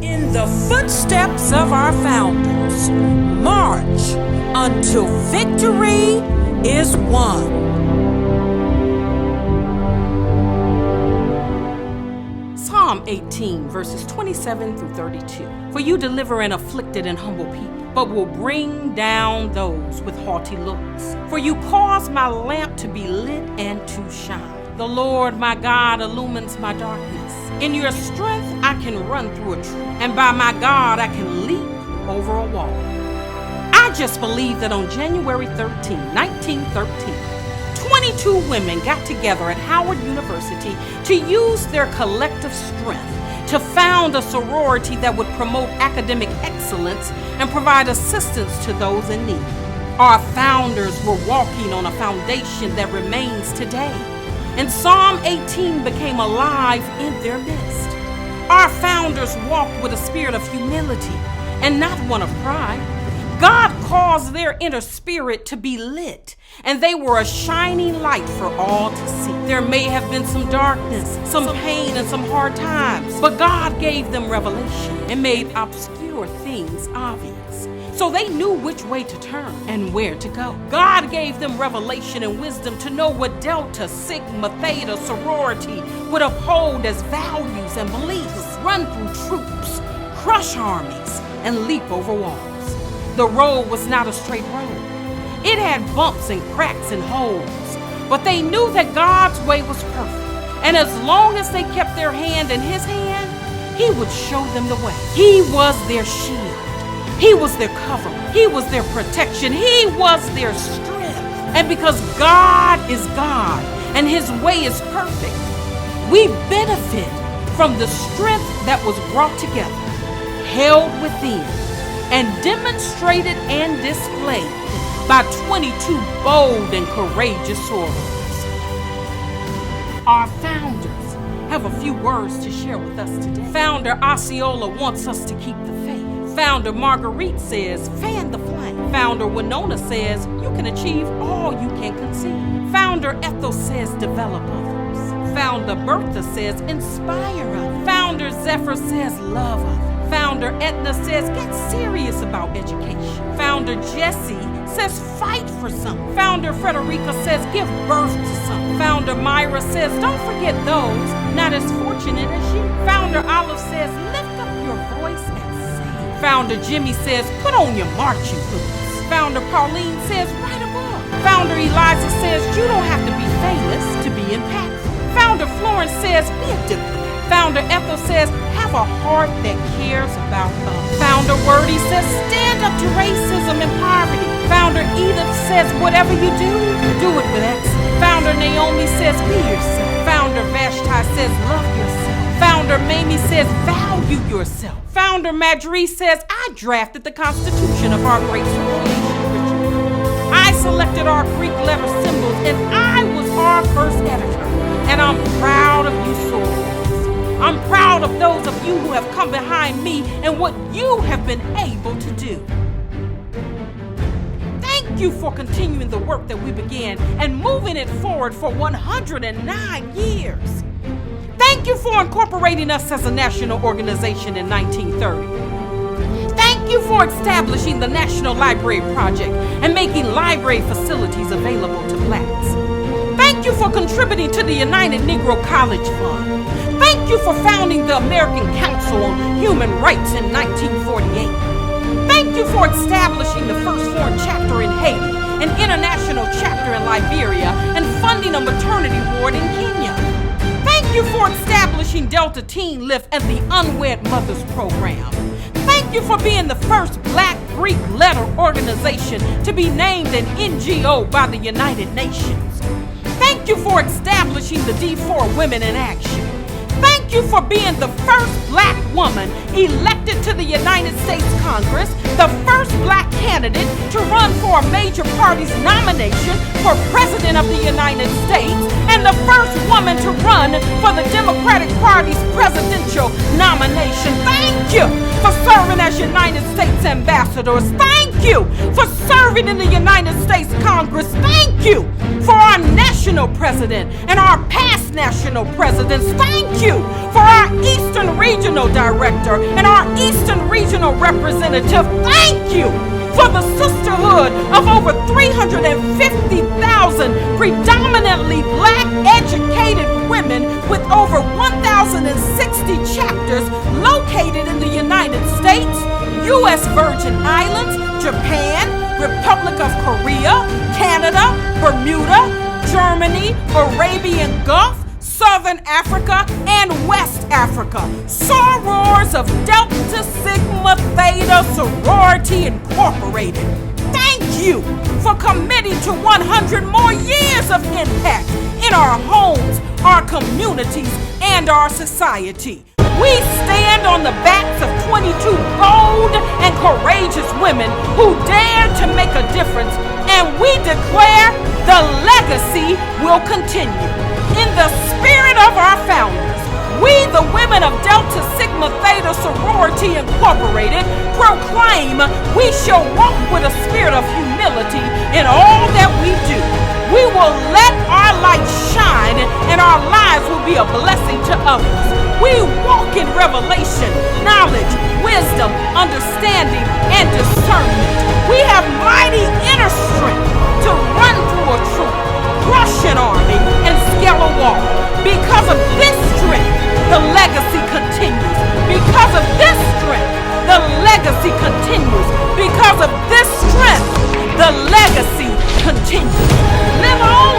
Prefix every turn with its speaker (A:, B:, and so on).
A: In the footsteps of our founders, march until victory is won.
B: Psalm 18, verses 27 through 32. For you deliver an afflicted and humble people, but will bring down those with haughty looks. For you cause my lamp to be lit and to shine. The Lord my God illumines my darkness. In your strength I can run through a troop, and by my God I can leap over a wall. I just believe that on January 13, 1913, 22 women got together at Howard University to use their collective strength to found a sorority that would promote academic excellence and provide assistance to those in need. Our founders were walking on a foundation that remains today, and Psalm 18 became alive in their midst. Our founders walked with a spirit of humility and not one of pride. God caused their inner spirit to be lit, and they were a shining light for all to see. There may have been some darkness, some pain, and some hard times, but God gave them revelation and made obscure things obvious, so they knew which way to turn and where to go. God gave them revelation and wisdom to know what Delta, Sigma, Theta, Sorority would uphold as values and beliefs, run through troops, crush armies, and leap over walls. The road was not a straight road. It had bumps and cracks and holes, but they knew that God's way was perfect. And as long as they kept their hand in His hand, He would show them the way. He was their shield. He was their covering. He was their protection. He was their strength. And because God is God and His way is perfect, we benefit from the strength that was brought together, held within, and demonstrated and displayed by 22 bold and courageous sorors. Our founders have a few words to share with us today. Founder Osceola wants us to keep the faith. Founder Marguerite says, fan the flame. Founder Winona says, you can achieve all you can conceive. Founder Ethel says, develop others. Founder Bertha says, inspire others. Founder Zephyr says, love others. Founder Edna says, get serious about education. Founder Jessie says, fight for something. Founder Frederica says, give birth to something. Founder Myra says, don't forget those not as fortunate as you. Founder Olive says, lift up your voice and sing. Founder Jimmy says, put on your marching boots. Founder Pauline says, write a book. Founder Eliza says, you don't have to be famous to be impactful. Founder Florence says, be a diplomat. Founder Ethel says, have a heart that cares about others. Founder Wordy says, stand up to racism and poverty. Founder Edith says, whatever you do it with excellence. Founder Naomi says, be yourself. Founder Vashti says, love yourself. Founder Mamie says, value yourself. Founder Madri says, I drafted the constitution of our great sorority. I selected our Greek letter symbols, and I was our first editor. And I'm proud of you, sorors. I'm proud of those of you who have come behind me and what you have been able to do. Thank you for continuing the work that we began and moving it forward for 109 years. Thank you for incorporating us as a national organization in 1930. Thank you for establishing the National Library Project and making library facilities available to blacks. Thank you for contributing to the United Negro College Fund. Thank you for founding the American Council on Human Rights in 1948. Thank you for establishing the first foreign chapter in Haiti, an international chapter in Liberia, and funding a maternity ward in Kenya. Thank you for establishing Delta Teen Lift and the Unwed Mothers Program. Thank you for being the first Black Greek letter organization to be named an NGO by the United Nations. Thank you for establishing the D4 Women in Action. Thank you for being the first Black woman elected to the United States Congress, the first Black candidate to run for a major party's nomination for President of the United States, and the first woman to run for the Democratic Party's presidential nomination. Thank you for serving as United States ambassadors. Thank Thank you for serving in the United States Congress. Thank you for our national president and our past national presidents. Thank you for our Eastern Regional Director and our Eastern Regional Representative. Thank you for the sisterhood of over 350,000 predominantly black educated women with over 1,060 chapters located in the United States, U.S. Virgin Islands, Japan, Republic of Korea, Canada, Bermuda, Germany, Arabian Gulf, Southern Africa, and West Africa. Sorors of Delta Sigma Theta Sorority Incorporated. Thank you for committing to 100 more years of impact in our homes, our communities, and our society. We stand on the backs of 22 bold and courageous women who dare to make a difference, and we declare the legacy will continue. In the spirit of our founders, we, the women of Delta Sigma Theta Sorority Incorporated, proclaim we shall walk with a spirit of humility in all that we do. We will let our light shine and our lives will be a blessing to others. We walk in revelation, knowledge, wisdom, understanding, and discernment. We have mighty inner strength to run through a troop, crush an army, and scale a wall. Because of this strength, the legacy continues. Because of this strength, the legacy continues. Because of this strength, the legacy continues. Live on!